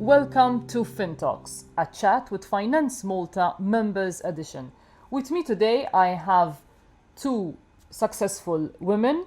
Welcome to FinTalks, a chat with FinanceMalta Members Edition. With me today, I have two successful women,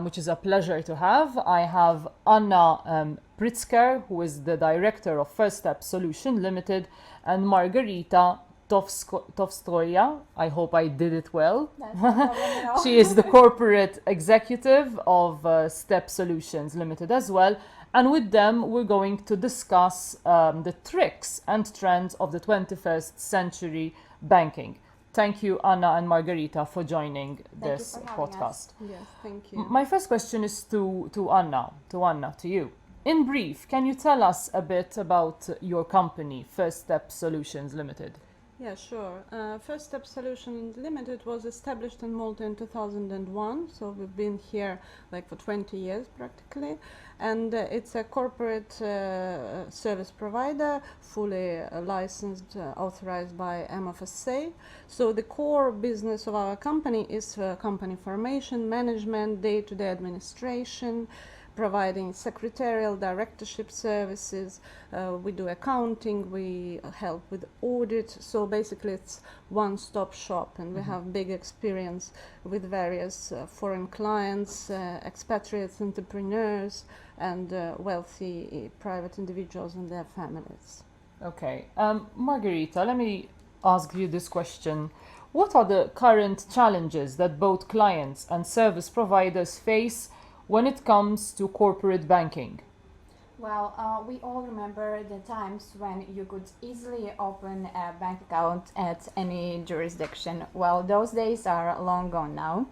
which is a pleasure to have. I have Anna Pritsker, who is the director of Step Solution Limited, and Margarita Tovstolyak. I hope I did it well. That's no problem at all. She is the corporate executive of Step Solutions Limited as well. And with them, we're going to discuss the tricks and trends of the 21st century banking. Thank you, Anna and Margarita, for joining this podcast. Yes, thank you. My first question is to Anna, to you. In brief, can you tell us a bit about your company, First Step Solutions Limited? Yeah, sure. First Step Solution Limited was established in Malta in 2001, so we've been here for 20 years practically, and it's a corporate service provider, fully licensed, authorized by MFSA. So the core business of our company is company formation, management, day-to-day administration, providing secretarial directorship services. We do accounting, we help with audit, so basically it's one-stop shop, and we have big experience with various foreign clients, expatriates, entrepreneurs, and wealthy private individuals and their families. Okay, Margarita, let me ask you this question. What are the current challenges that both clients and service providers face when it comes to corporate banking? Well, we all remember the times when you could easily open a bank account at any jurisdiction. Well, those days are long gone now.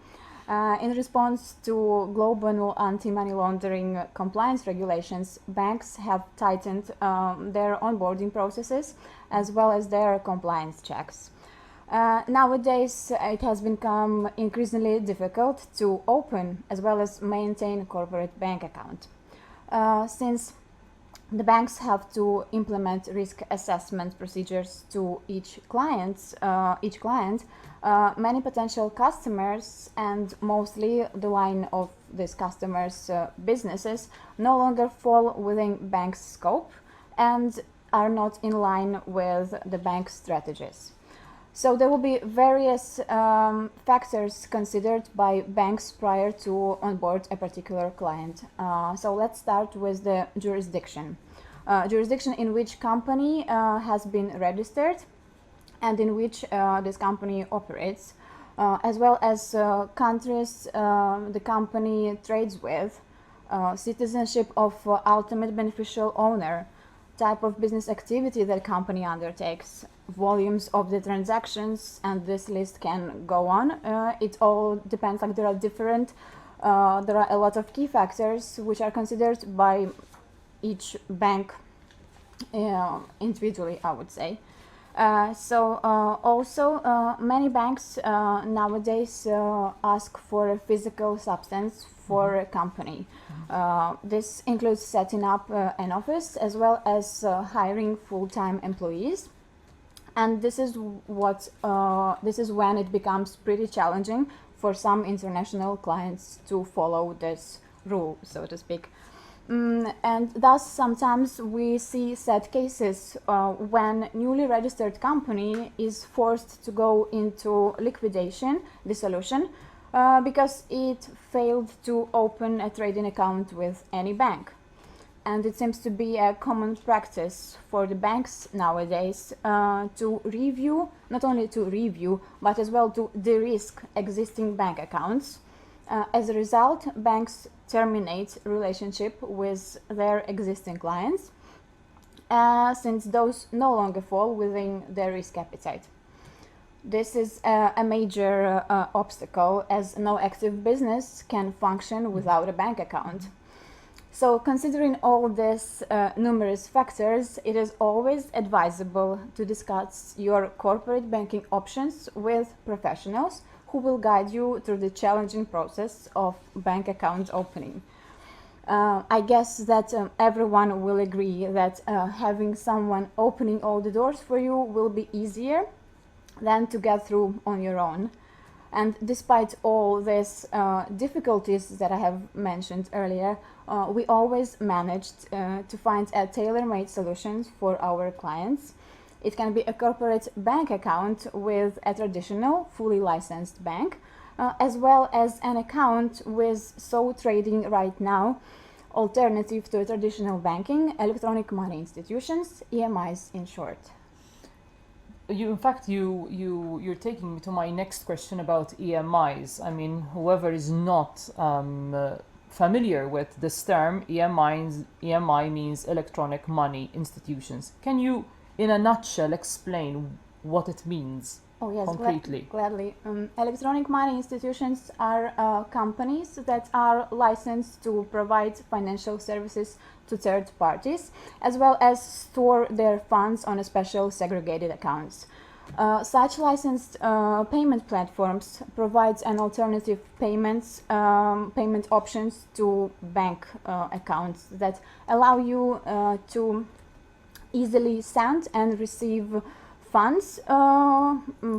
In response to global anti-money laundering compliance regulations, banks have tightened their onboarding processes as well as their compliance checks. Nowadays, it has become increasingly difficult to open as well as maintain a corporate bank account. Since the banks have to implement risk assessment procedures to each client, many potential customers and mostly the line of these customers' businesses no longer fall within bank's scope and are not in line with the bank's strategies. So there will be various factors considered by banks prior to onboard a particular client. So let's start with the jurisdiction. Jurisdiction in which company has been registered and in which this company operates, as well as countries the company trades with, citizenship of ultimate beneficial owner, type of business activity that company undertakes, volumes of the transactions, and this list can go on. It all depends, there are a lot of key factors which are considered by each bank individually, I would say. Also, many banks nowadays ask for a physical substance for a company. This includes setting up an office as well as hiring full-time employees. And this is when it becomes pretty challenging for some international clients to follow this rule, so to speak. And thus sometimes we see sad cases when newly registered company is forced to go into liquidation, dissolution, because it failed to open a trading account with any bank. And it seems to be a common practice for the banks nowadays to review, not only to review, but as well to de-risk existing bank accounts. As a result, banks terminate relationship with their existing clients since those no longer fall within their risk appetite. This is a major obstacle, as no active business can function without a bank account. So considering all these numerous factors, it is always advisable to discuss your corporate banking options with professionals who will guide you through the challenging process of bank account opening. I guess that everyone will agree that having someone opening all the doors for you will be easier than to get through on your own. And despite all these difficulties that I have mentioned earlier, we always managed to find a tailor-made solution for our clients. It can be a corporate bank account with a traditional, fully licensed bank, as well as an account with so trading right now, alternative to traditional banking, electronic money institutions, EMIs in short. In fact, you're taking me to my next question about EMIs. I mean, whoever is not familiar with this term, EMI means electronic money institutions. Can you, in a nutshell, explain what it means? Oh yes, concretely? Gladly. Electronic money institutions are companies that are licensed to provide financial services to third parties, as well as store their funds on a special segregated accounts. Such licensed payment platforms provide an alternative payment options to bank accounts that allow you to easily send and receive funds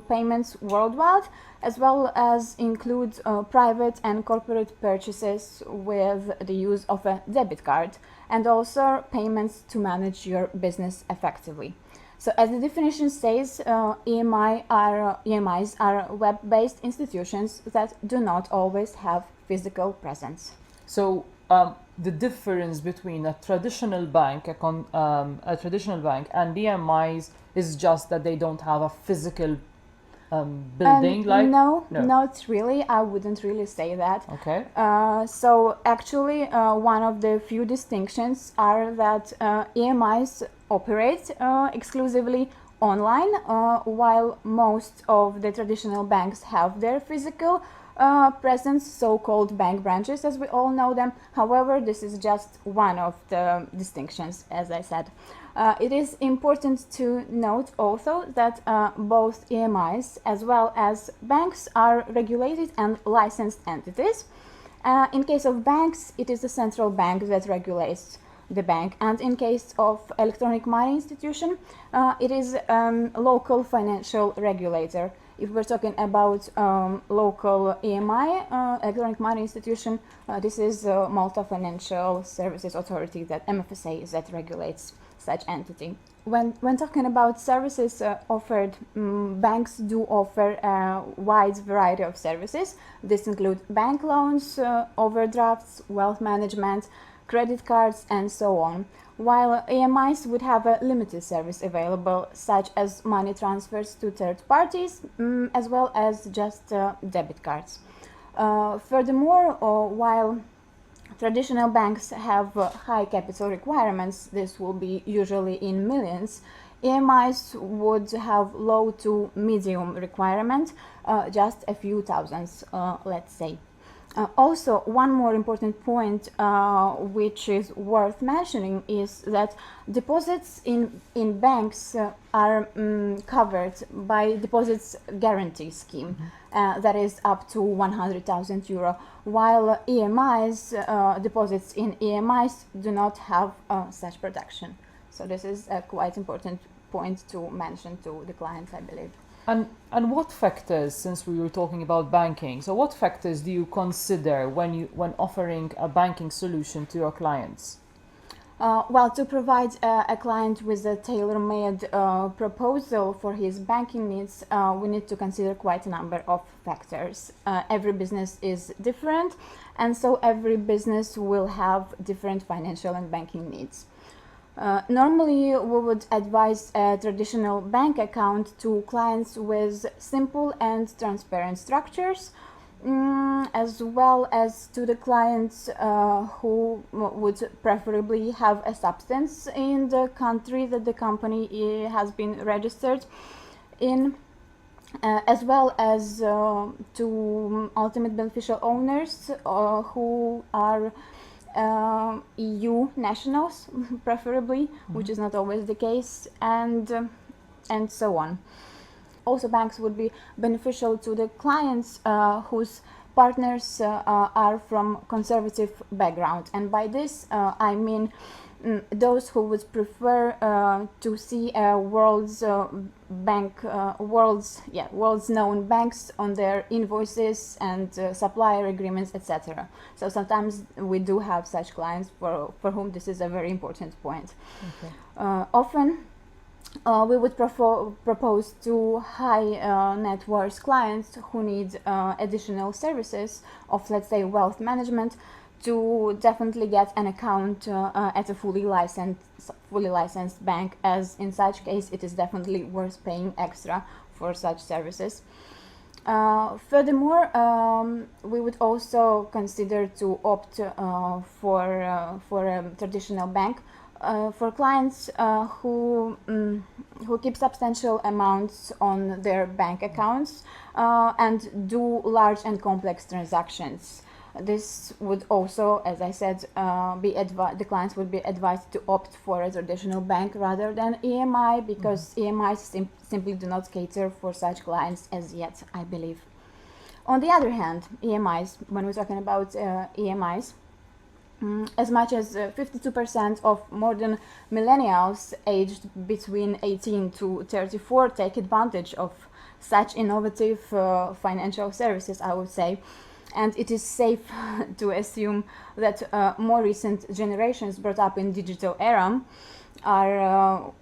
payments worldwide, as well as include private and corporate purchases with the use of a debit card, and also payments to manage your business effectively. So as the definition says, EMIs are web-based institutions that do not always have physical presence. So the difference between a traditional bank, and EMIs is just that they don't have a physical building. No, not really. I wouldn't really say that. Okay. So actually, one of the few distinctions are that EMIs operate exclusively online, while most of the traditional banks have their physical presence, so-called bank branches, as we all know them. However, this is just one of the distinctions, as I said. It is important to note also that both EMIs as well as banks are regulated and licensed entities. In case of banks, it is the central bank that regulates the bank, and in case of electronic money institution, it is local financial regulator. If we're talking about local EMI, electronic money institution, this is Malta Financial Services Authority, that MFSA, that regulates such entity. When talking about services offered, banks do offer a wide variety of services. This include bank loans, overdrafts, wealth management, credit cards, and so on, while EMIs would have a limited service available, such as money transfers to third parties, as well as just debit cards. Furthermore, while traditional banks have high capital requirements, this will be usually in millions, EMIs would have low to medium requirement, just a few thousands, let's say. Also, one more important point which is worth mentioning is that deposits in banks are covered by deposits guarantee scheme, that is up to 100,000 euro, while EMIs, deposits in EMIs do not have such protection. So this is a quite important point to mention to the clients, I believe. And what factors, since we were talking about banking, so what factors do you consider when offering a banking solution to your clients? Well, to provide a client with a tailor-made proposal for his banking needs, we need to consider quite a number of factors. Every business is different, and so every business will have different financial and banking needs. Normally, we would advise a traditional bank account to clients with simple and transparent structures, as well as to the clients who would preferably have a substance in the country that the company has been registered in, as well as to ultimate beneficial owners who are EU nationals, preferably, which is not always the case, and so on. Also, banks would be beneficial to the clients whose partners are from conservative background, and by this I mean those who would prefer to see world's known banks on their invoices and supplier agreements, etc. So sometimes we do have such clients for whom this is a very important point. Okay. Often we would propose to high net worth clients who need additional services of, let's say, wealth management, to definitely get an account at a fully licensed bank, as in such case it is definitely worth paying extra for such services. Furthermore, we would also consider to opt for a traditional bank for clients who keep substantial amounts on their bank accounts and do large and complex transactions. This would also, as I said, the clients would be advised to opt for a traditional bank rather than EMI, because EMIs simply do not cater for such clients as yet, I believe. On the other hand, EMIs, when we're talking about EMIs, as much as 52% of modern millennials aged between 18 to 34 take advantage of such innovative financial services, I would say. And it is safe to assume that more recent generations brought up in digital era are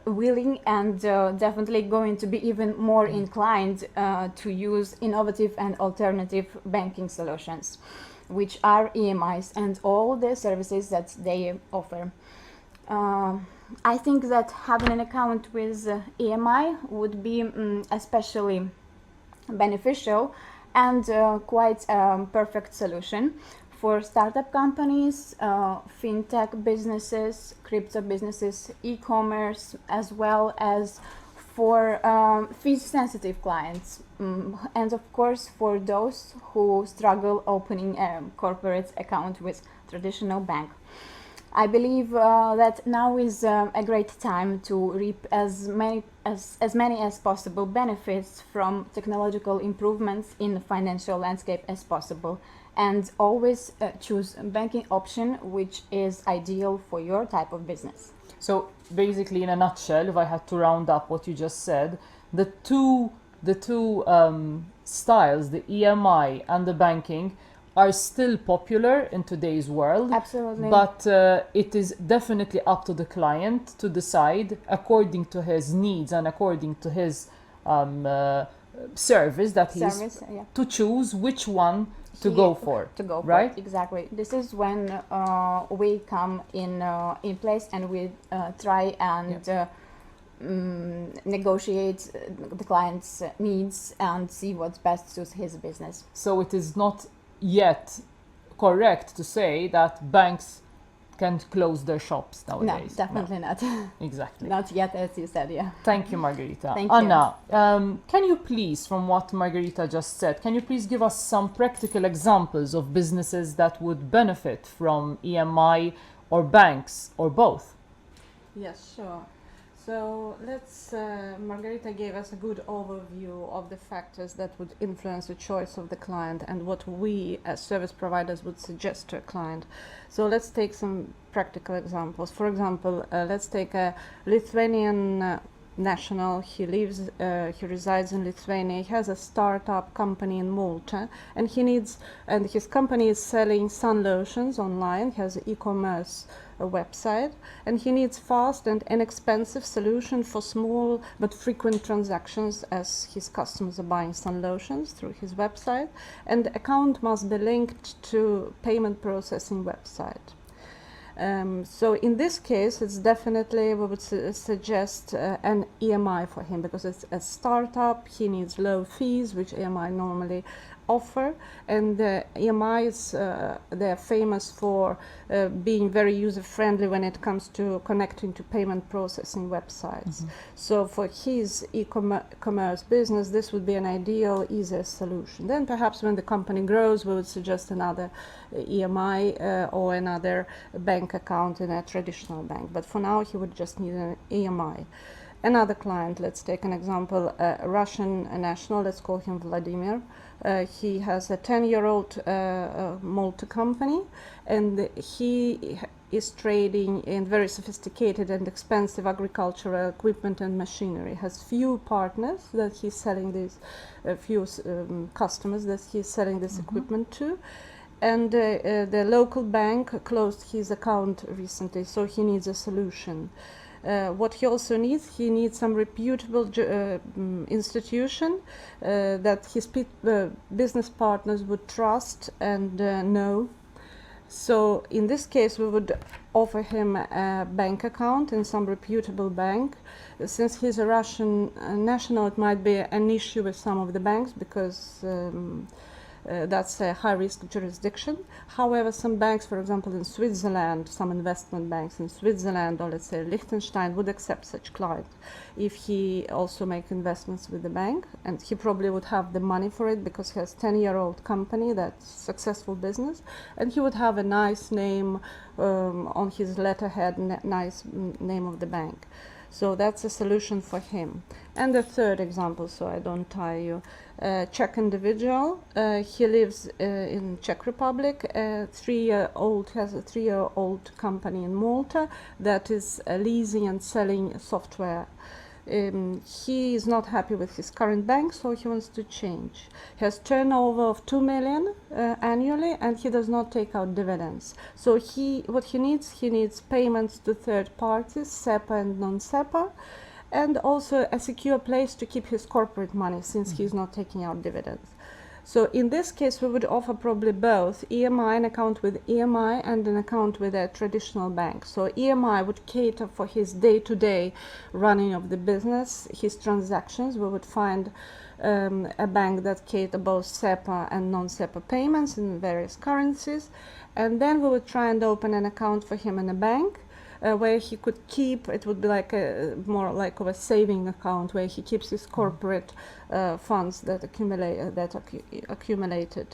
willing and definitely going to be even more inclined to use innovative and alternative banking solutions, which are EMIs and all the services that they offer. I think that having an account with EMI would be especially beneficial and quite a perfect solution for startup companies, fintech businesses, crypto businesses, e-commerce, as well as for fee-sensitive clients, and of course for those who struggle opening a corporate account with traditional bank. I believe that now is a great time to reap as many as possible benefits from technological improvements in the financial landscape as possible, and always choose a banking option which is ideal for your type of business. So basically, in a nutshell, if I had to round up what you just said, the two styles, the EMI and the banking, are still popular in today's world. Absolutely. But it is definitely up to the client to decide, according to his needs and according to his service that he's to choose which one to go for. Right? Exactly. This is when we come in place and we try and negotiate the client's needs and see what's best suits his business. So it is not yet correct to say that banks can close their shops nowadays. No, definitely not. Exactly. Not yet, as you said, yeah. Thank you, Margarita. Thank Anna, can you please, from what Margarita just said, can you please give us some practical examples of businesses that would benefit from EMI or banks or both? Yes, sure. So Margarita gave us a good overview of the factors that would influence the choice of the client and what we as service providers would suggest to a client. So let's take some practical examples. For example, let's take a Lithuanian national. He resides in Lithuania. He has a startup company in Malta, and his company is selling sun lotions online. He has an e-commerce website, and he needs fast and inexpensive solution for small but frequent transactions, as his customers are buying sun lotions through his website, and the account must be linked to payment processing website. So in this case, it's definitely, we would suggest an EMI for him, because it's a startup. He needs low fees, which EMI normally offer, and EMIs, they're famous for being very user-friendly when it comes to connecting to payment processing websites. Mm-hmm. So for his e-commerce business, this would be an ideal, easier solution. Then perhaps when the company grows, we would suggest another EMI or another bank account in a traditional bank. But for now, he would just need an EMI. Another client, let's take an example, a Russian national, let's call him Vladimir. He has a 10-year-old Malta company, and he is trading in very sophisticated and expensive agricultural equipment and machinery, has few partners that he's selling these, few customers that he's selling this equipment to. And the local bank closed his account recently, so he needs a solution. What he also needs, he needs some reputable institution that his business partners would trust and know. So in this case, we would offer him a bank account in some reputable bank. Since he's a Russian national, it might be an issue with some of the banks because that's a high-risk jurisdiction. However, some banks, for example, in Switzerland, some investment banks in Switzerland or let's say Liechtenstein would accept such client if he also make investments with the bank, and he probably would have the money for it because he has 10-year-old company, that's successful business, and he would have a nice name on his letterhead, nice name of the bank. So that's a solution for him. And the third example, so I don't tire you, Czech individual. He lives in Czech Republic. Has a 3-year-old company in Malta that is leasing and selling software. He is not happy with his current bank, so he wants to change. He has turnover of 2 million annually, and he does not take out dividends. So what he needs payments to third parties, SEPA and non-SEPA, and also a secure place to keep his corporate money since he's not taking out dividends. So in this case, we would offer probably both EMI, an account with EMI, and an account with a traditional bank. So EMI would cater for his day-to-day running of the business, his transactions. We would find a bank that cater both SEPA and non-SEPA payments in various currencies. And then we would try and open an account for him in a bank where he could keep, it would be like more like of a saving account where he keeps his corporate funds that accumulated.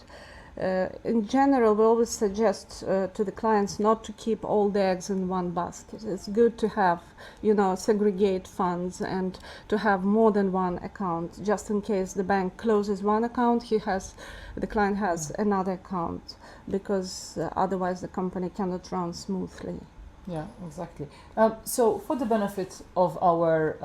In general, we always suggest to the clients not to keep all the eggs in one basket. It's good to have, segregate funds and to have more than one account, just in case the bank closes one account, the client has another account, because otherwise the company cannot run smoothly. Yeah, exactly. So for the benefit of our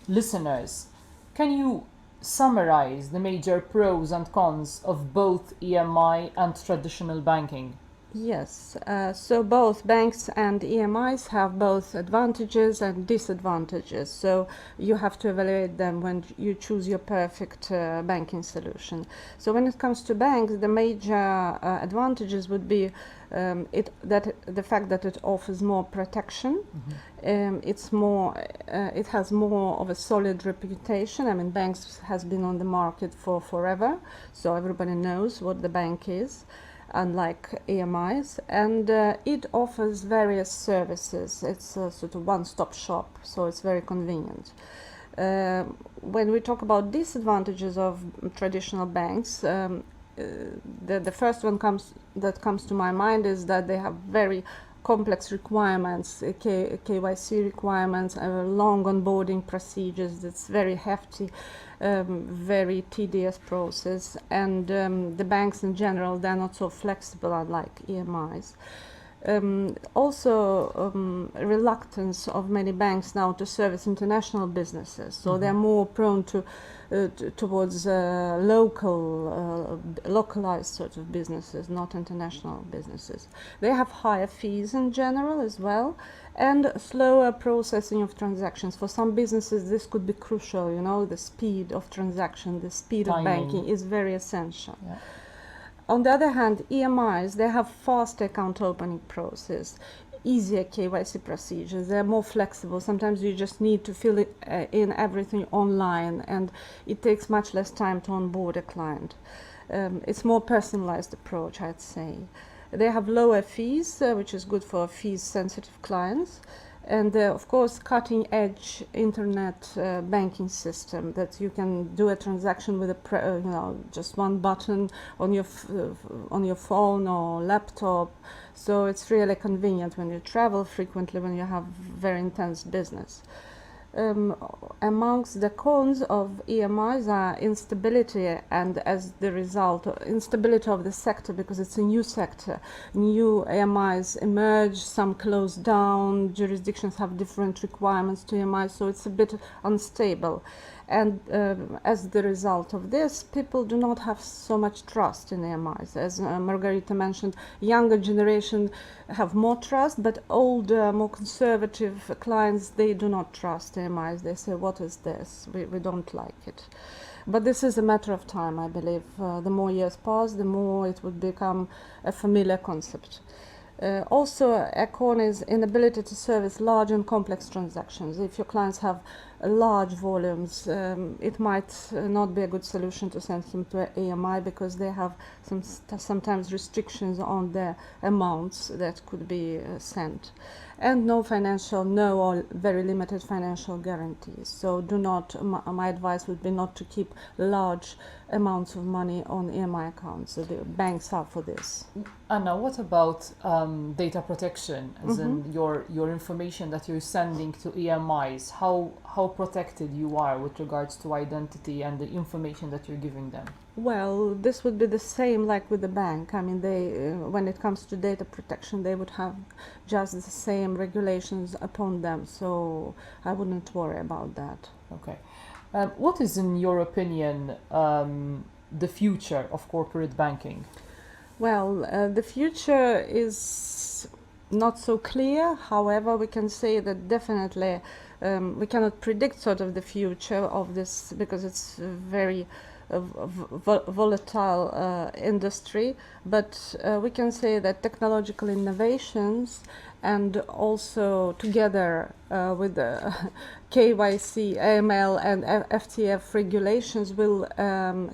listeners, can you summarize the major pros and cons of both EMI and traditional banking? Yes, so both banks and EMIs have both advantages and disadvantages. So you have to evaluate them when you choose your perfect banking solution. So when it comes to banks, the major advantages would be the fact that it offers more protection. It has more of a solid reputation. I mean, banks has been on the market for forever, so everybody knows what the bank is, unlike EMIs, and it offers various services. It's a sort of one-stop shop, so it's very convenient. When we talk about disadvantages of traditional banks, the first one that comes to my mind is that they have very complex requirements, KYC requirements, long onboarding procedures. It's very hefty, very tedious process, and the banks in general, they're not so flexible, unlike EMIs. Reluctance of many banks now to service international businesses, so they're more prone towards localized sort of businesses, not international businesses. They have higher fees in general as well, and slower processing of transactions. For some businesses, this could be crucial. The speed of transaction, the speed of banking is very essential. Yeah. On the other hand, EMIs, they have faster account opening process, easier KYC procedures, they're more flexible. Sometimes you just need to fill in everything online, and it takes much less time to onboard a client. It's more personalized approach, I'd say. They have lower fees, which is good for fees-sensitive clients. And of course, cutting-edge internet banking system that you can do a transaction with just one button on your phone or laptop. So it's really convenient when you travel frequently, when you have very intense business. amongst the cons of EMIs are instability, and as the result, instability of the sector, because it's a new sector. New EMIs emerge, some close down, jurisdictions have different requirements to EMIs, so it's a bit unstable. And as the result of this, people do not have so much trust in EMIs. As Margarita mentioned, younger generation have more trust, but older, more conservative clients, they do not trust EMIs. They say, what is this? We don't like it. But this is a matter of time, I believe. The more years pass, the more it would become a familiar concept. Also, a con is inability to service large and complex transactions. If your clients have large volumes, it might not be a good solution to send them to EMI, because they have sometimes restrictions on the amounts that could be sent. And no or very limited financial guarantees. So my advice would be not to keep large amounts of money on EMI accounts. So the banks are for this. Anna, what about data protection, as in your information that you're sending to EMIs? How protected you are with regards to identity and the information that you're giving them? Well, this would be the same like with the bank. I mean, they when it comes to data protection, they would have just the same regulations upon them. So I wouldn't worry about that. Okay. What is, in your opinion, the future of corporate banking? Well, the future is not so clear. However, we can say that definitely we cannot predict sort of the future of this, because it's very volatile industry. But we can say that technological innovations, and also together with the KYC, AML and FTF regulations will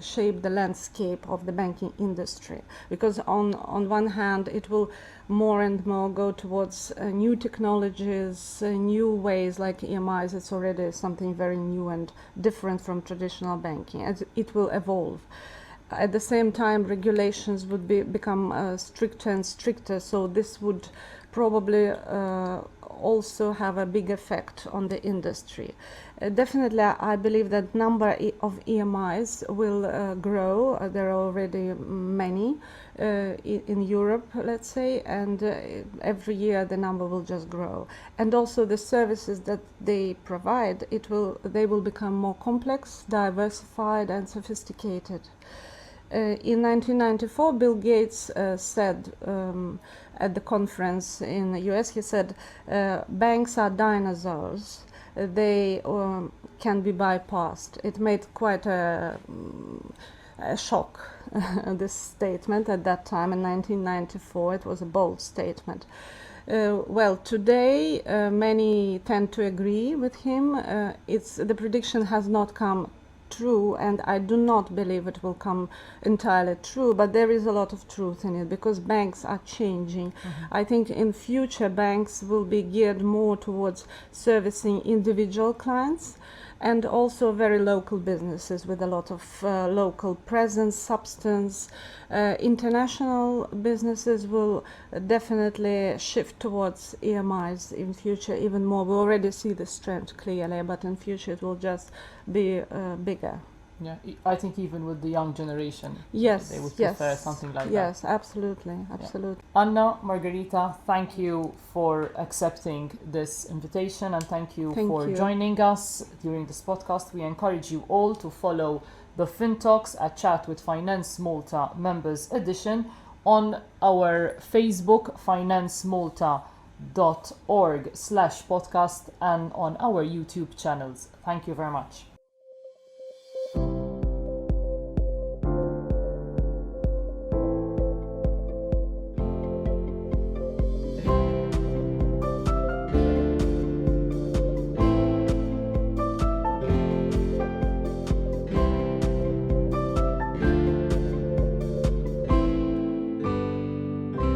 shape the landscape of the banking industry. Because on one hand, it will more and more go towards new technologies, new ways like EMIs. It's already something very new and different from traditional banking, and it will evolve. At the same time, regulations would become stricter and stricter, so this would probably also have a big effect on the industry. Definitely, I believe that number of EMIs will grow. There are already many in Europe, let's say, and every year the number will just grow. And also the services that they provide, they will become more complex, diversified, and sophisticated. In 1994, Bill Gates said at the conference in the US, he said, banks are dinosaurs. They can be bypassed. It made quite a shock, this statement at that time in 1994. It was a bold statement. Well, today many tend to agree with him. The prediction has not come true, and I do not believe it will come entirely true, but there is a lot of truth in it, because banks are changing. I think in future banks will be geared more towards servicing individual clients, and also very local businesses with a lot of local presence, substance. International businesses will definitely shift towards EMIs in future even more. We already see this trend clearly, but in future it will just be bigger. Yeah, I think even with the young generation, yes, they would prefer something like that. Yes, absolutely, absolutely. Yeah. Anna, Margarita, thank you for accepting this invitation, and thank you for joining us during this podcast. We encourage you all to follow the FinTalks, a chat with FinanceMalta members edition, on our Facebook, FinanceMalta.org/podcast, and on our YouTube channels. Thank you very much.